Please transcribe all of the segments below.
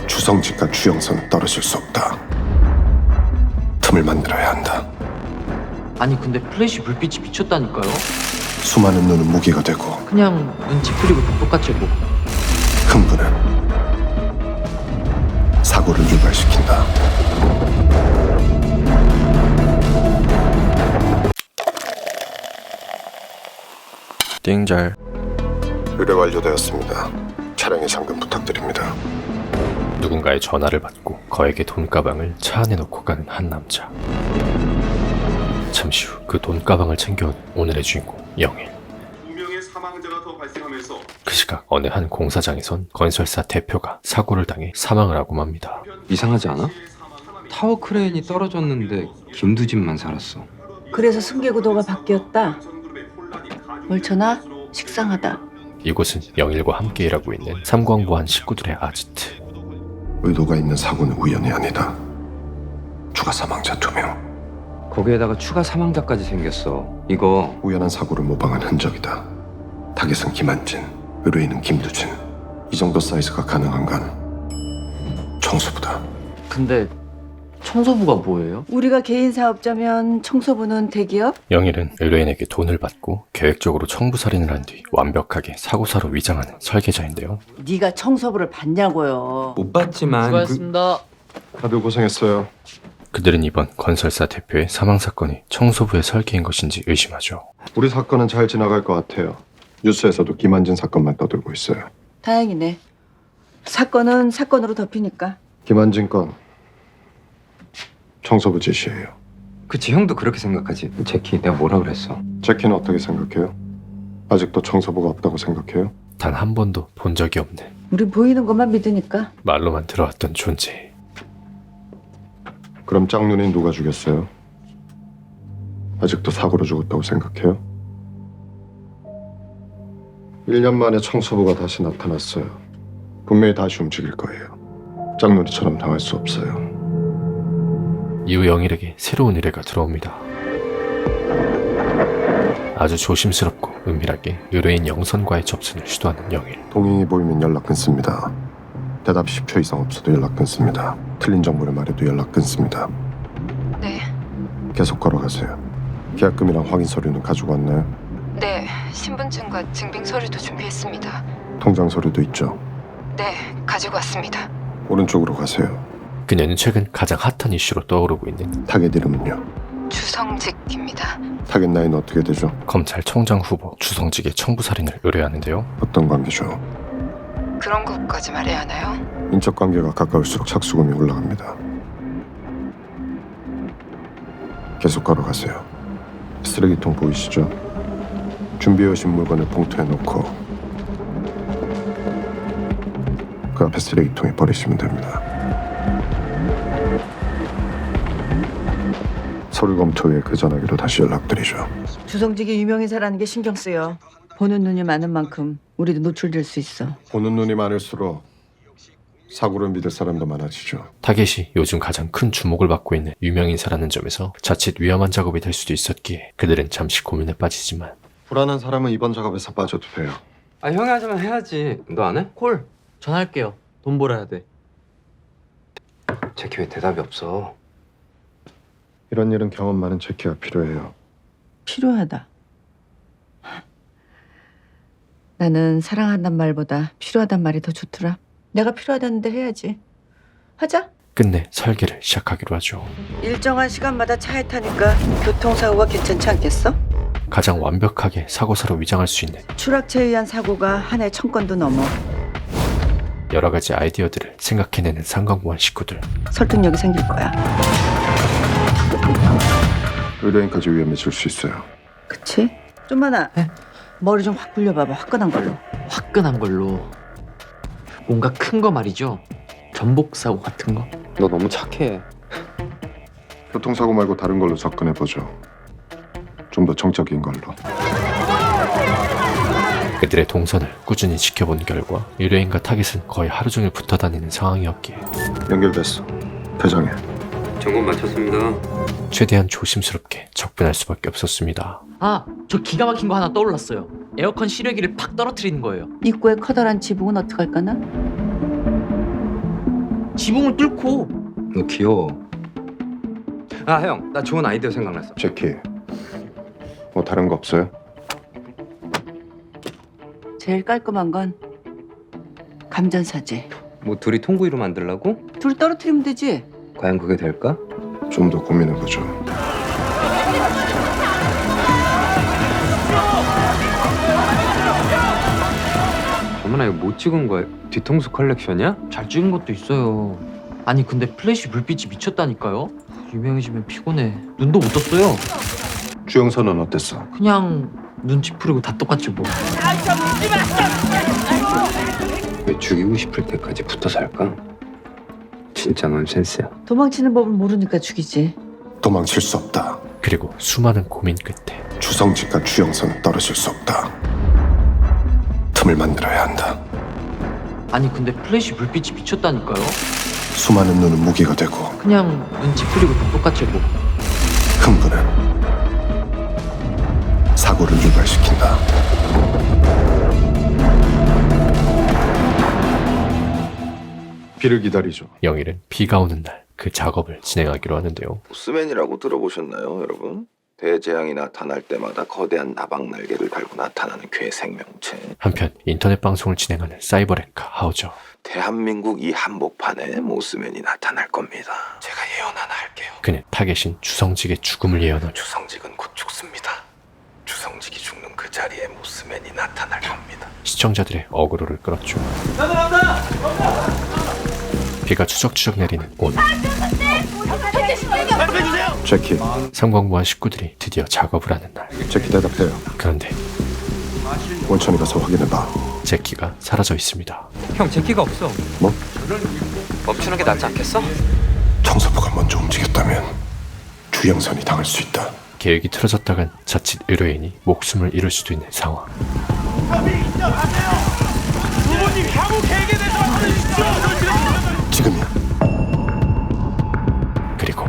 주성직과 주영선은 떨어질 수 없다. 틈을 만들어야 한다. 아니 근데 플래시 불빛이 비쳤다니까요? 수많은 눈은 무기가 되고 그냥 눈 찌푸리고 다 똑같지고. 흥분은 사고를 유발시킨다. 띵잘. 의뢰 완료되었습니다. 차량의 잠금 부탁드립니다. 누군가의 전화를 받고 거액의 돈가방을 차 안에 넣고 가는 한 남자. 잠시 후 그 돈가방을 챙겨온 오늘의 주인공 영일. 2명의 사망자가 더 발생하면서 그 시각 어느 한 공사장에선 건설사 대표가 사고를 당해 사망을 하고 맙니다. 이상하지 않아? 타워 크레인이 떨어졌는데 김두진만 살았어. 그래서 승계구도가 바뀌었다. 멀쩡하? 식상하다. 이곳은 영일과 함께 일하고 있는 삼광보안 식구들의 아지트. 의도가 있는 사고는 우연이 아니다. 추가 사망자 2명. 거기에다가 추가 사망자까지 생겼어. 이거 우연한 사고를 모방한 흔적이다. 타겟은 김한진, 의뢰인은 김두진. 이 정도 사이즈가 가능한 건 청소부다. 근데 청소부가 뭐예요? 우리가 개인 사업자면 청소부는 대기업? 영일은 의뢰인에게 돈을 받고 계획적으로 청부살인을 한 뒤 완벽하게 사고사로 위장하는 설계자인데요. 네가 청소부를 봤냐고요. 못 봤지만 수고하셨습니다. 다들 고생했어요. 그들은 이번 건설사 대표의 사망 사건이 청소부의 설계인 것인지 의심하죠. 우리 사건은 잘 지나갈 것 같아요. 뉴스에서도 김한진 사건만 떠들고 있어요. 다행이네. 사건은 사건으로 덮이니까. 김한진 건 청소부 지시예요. 그치, 형도 그렇게 생각하지. 제키, 내가 뭐라 그랬어? 제키는 어떻게 생각해요? 아직도 청소부가 없다고 생각해요? 단 한 번도 본 적이 없는, 우리 보이는 것만 믿으니까. 말로만 들어왔던 존재. 그럼 짝눈이 누가 죽였어요? 아직도 사고로 죽었다고 생각해요? 1년 만에 청소부가 다시 나타났어요. 분명히 다시 움직일 거예요. 짝눈이처럼 당할 수 없어요. 이후 영일에게 새로운 의뢰가 들어옵니다. 아주 조심스럽고 은밀하게 의뢰인 영선과의 접선을 시도하는 영일. 동행이 보이면 연락 끊습니다. 대답 10초 이상 없어도 연락 끊습니다. 틀린 정보를 말해도 연락 끊습니다. 네, 계속 걸어가세요. 계약금이랑 확인 서류는 가지고 왔나요? 네, 신분증과 증빙 서류도 준비했습니다. 통장 서류도 있죠? 네, 가지고 왔습니다. 오른쪽으로 가세요. 그녀는 최근 가장 핫한 이슈로 떠오르고 있는 타겟 이름은요? 주성직입니다. 타겟 나이는 어떻게 되죠? 검찰총장 후보 주성직의 청부살인을 의뢰하는데요. 어떤 관계죠? 그런 것까지 말해야 하나요? 인적 관계가 가까울수록 착수금이 올라갑니다. 계속 걸어가세요. 쓰레기통 보이시죠? 준비해오신 물건을 봉투에 넣고 그 앞에 쓰레기통에 버리시면 됩니다. 서류 검토 후에 그 전화기로 다시 연락드리죠. 주성직이 유명인사라는 게 신경 쓰여. 보는 눈이 많은 만큼 우리도 노출될 수 있어. 보는 눈이 많을수록 사고를 믿을 사람도 많아지죠. 타겟이 요즘 가장 큰 주목을 받고 있는 유명인사라는 점에서 자칫 위험한 작업이 될 수도 있었기에 그들은 잠시 고민에 빠지지만 불안한 사람은 이번 작업에서 빠져도 돼요. 아, 형이 하자면 해야지. 너 안 해? 콜. 전화할게요. 돈 벌어야 돼. 제키 왜 대답이 없어? 이런 일은 경험 많은 제키가 필요해요. 필요하다. 나는 사랑한단 말보다 필요하단 말이 더 좋더라. 내가 필요하다는데 해야지. 하자. 끝내 설계를 시작하기로 하죠. 일정한 시간마다 차에 타니까 교통사고가 괜찮지 않겠어? 가장 완벽하게 사고사로 위장할 수 있는 추락체에 의한 사고가 한 해 1000건도 넘어. 여러 가지 아이디어들을 생각해내는 삼광보안 식구들. 설득력이 생길 거야. 의뢰인까지 위험해질 수 있어요. 그치? 좀만아. 네? 머리 좀 확 굴려봐봐. 화끈한 걸로. 화끈한 걸로. 뭔가 큰 거 말이죠. 전복 사고 같은 거. 너 너무 착해. 교통사고 말고 다른 걸로 접근해보죠. 좀 더 정적인 걸로. 그들의 동선을 꾸준히 지켜본 결과 의뢰인과 타겟은 거의 하루 종일 붙어 다니는 상황이었기에 연결됐어. 대장해. 점검 마쳤습니다. 최대한 조심스럽게 접근할 수밖에 없었습니다. 아, 저 기가 막힌 거 하나 떠올랐어요. 에어컨 실외기를 팍 떨어뜨리는 거예요. 입구에 커다란 지붕은 어떡할까나? 지붕을 뚫고. 너 귀여워. 아 형, 나 좋은 아이디어 생각났어. 제키, 뭐 다른 거 없어요? 제일 깔끔한 건 감전사지. 뭐 둘이 통구이로 만들라고? 둘이 떨어뜨리면 되지. 과연 그게 될까? 좀 더 고민해보죠. 어머나 이거 못 찍은 거야? 뒤통수 컬렉션이야? 잘 찍은 것도 있어요. 아니 근데 플래시 불빛이 미쳤다니까요. 유명해지면 피곤해. 눈도 못 떴어요. 주영선은 어땠어? 그냥 눈치 풀이고 다 똑같지 뭐. 왜 죽이고 싶을 때까지 붙어 살까? 진짜 넌센스야. 도망치는 법을 모르니까 죽이지. 도망칠 수 없다. 그리고 수많은 고민 끝에 주성직과 주영선은 떨어질 수 없다. 틈을 만들어야 한다. 아니 근데 플래시 불빛이 미쳤다니까요. 수많은 눈은 무기가 되고 그냥 눈치 풀이고 다 똑같지 뭐. 흥분은 사고를 유발시킨다. 비를 기다리죠. 영일은 비가 오는 날 그 작업을 진행하기로 하는데요. 보스맨이라고 들어보셨나요, 여러분? 대재앙이 나타날 때마다 거대한 나방 날개를 달고 나타나는 괴 생명체. 한편 인터넷 방송을 진행하는 사이버레카 하우저. 대한민국 이 한복판에 모스맨이 나타날 겁니다. 제가 예언 하나 할게요. 그는 타겟인 주성직의 죽음을 예언하며 주성직은 곧 죽습니다. 주성직이 죽는 그 자리에 모스맨이 나타날 겁니다. 시청자들의 어그로를 끌었죠. 비가 추적추적 내리는 오늘 제키, 삼광부와 식구들이 드디어 작업을 하는 날. 제키 대답해요. 그런데 원천이 가서 확인해봐. 제키가 사라져 있습니다. 형 제키가 없어. 뭐? 멈추는 게 낫지 않겠어? 청소부가 먼저 움직였다면 주영선이 당할 수 있다. 계획이 틀어졌다간 자칫 의뢰인이 목숨을 잃을 수도 있는 상황. 지금이야. 그리고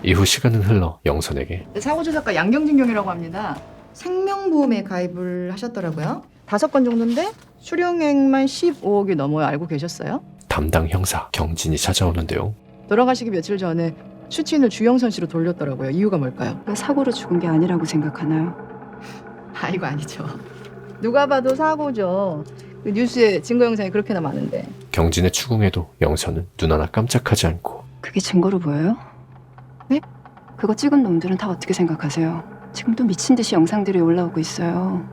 이후 시간은 흘러 영선에게 사고조작가 양경진경이라고 합니다. 생명보험에 가입을 하셨더라고요. 5건 정도인데 수령액만 15억이 넘어요. 알고 계셨어요? 담당 형사 경진이 찾아오는데요. 돌아가시기 며칠 전에 수취인을 주영선 씨로 돌렸더라고요. 이유가 뭘까요? 왜 사고로 죽은 게 아니라고 생각하나요? 아 이거 아니죠. 누가 봐도 사고죠. 그 뉴스에 증거 영상이 그렇게나 많은데. 경진의 추궁에도 영선은 눈 하나 깜짝하지 않고 그게 증거로 보여요? 네? 그거 찍은 놈들은 다 어떻게 생각하세요? 지금 또 미친 듯이 영상들이 올라오고 있어요.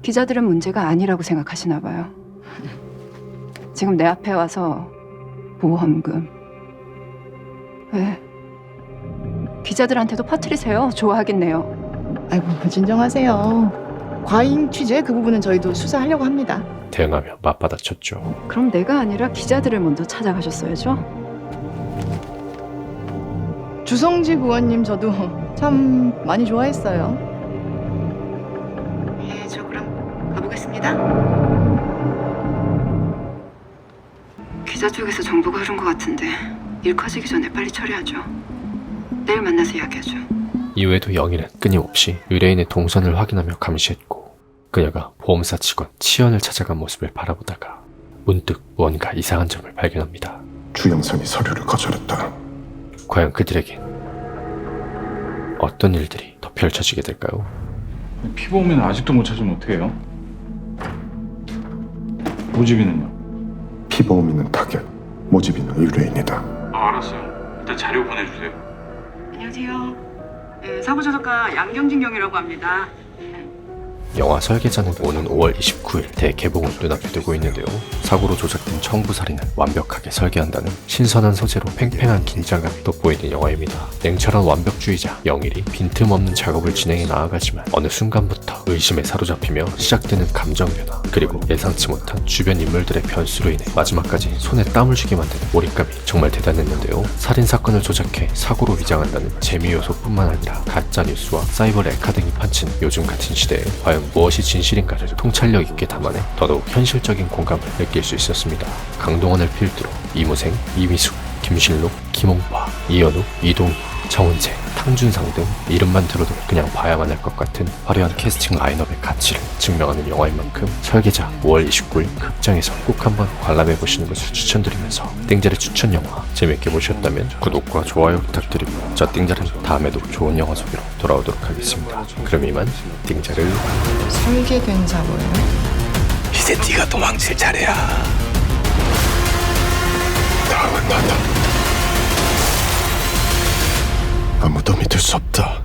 기자들은 문제가 아니라고 생각하시나 봐요. 지금 내 앞에 와서 보험금. 왜? 기자들한테도 퍼뜨리세요. 좋아하겠네요. 아이고 진정하세요. 과잉 취재 그 부분은 저희도 수사하려고 합니다. 대응하며 맞받아쳤죠. 그럼 내가 아니라 기자들을 먼저 찾아가셨어야죠. 주성직 의원님 저도 참 많이 좋아했어요. 예, 저 그럼 가보겠습니다. 기자 쪽에서 정보가 흐른 것 같은데 일 커지기 전에 빨리 처리하죠. 내일 만나서 이야기하죠. 이후에도 영일은 끊임없이 의뢰인의 동선을 확인하며 감시했고 그녀가 보험사 직원 치연을 찾아간 모습을 바라보다가 문득 무언가 이상한 점을 발견합니다. 주영선이 서류를 거절했다. 과연 그들에겐 어떤 일들이 더 펼쳐지게 될까요? 피보험은 아직도 못 찾으면 어떡해요? 모집이는요? 피보험인은 타겟, 모집인은 의뢰인이다. 알았어요. 일단 자료 보내주세요. 안녕하세요. 네, 사고조작가 양경진경이라고 합니다. 영화 설계자는 오는 5월 29일 대개봉을 눈앞에 두고 있는데요. 사고로 조작된 청부살인을 완벽하게 설계한다는 신선한 소재로 팽팽한 긴장감이 돋보이는 영화입니다. 냉철한 완벽주의자 영일이 빈틈없는 작업을 진행해 나아가지만 어느 순간부터 의심에 사로잡히며 시작되는 감정 변화 그리고 예상치 못한 주변 인물들의 변수로 인해 마지막까지 손에 땀을 쥐게 만드는 몰입감이 정말 대단했는데요. 살인사건을 조작해 사고로 위장한다는 재미 요소뿐만 아니라 가짜뉴스와 사이버 레카 등이 판치는 요즘 같은 시대에 과연 무엇이 진실인가를 통찰력 있게 담아내 더더욱 현실적인 공감을 느낄 수 있었습니다. 강동원을 필두로 이무생, 이미숙, 김실록, 김홍파, 이현우, 이동희, 정은재, 탕준상 등 이름만 들어도 그냥 봐야만 할 것 같은 화려한 캐스팅 라인업의 가치를 증명하는 영화인 만큼 설계자 5월 29일 극장에서 꼭 한번 관람해보시는 것을 추천드리면서 띵자의 추천 영화 재밌게 보셨다면 구독과 좋아요 부탁드리고 저 띵자는 다음에도 좋은 영화 소개로 돌아오도록 하겠습니다. 그럼 이만 띵자를 설계된 자고예요. 이제 네가 도망칠 차례야. 다음은 나다. 아무도 믿을 수 없다.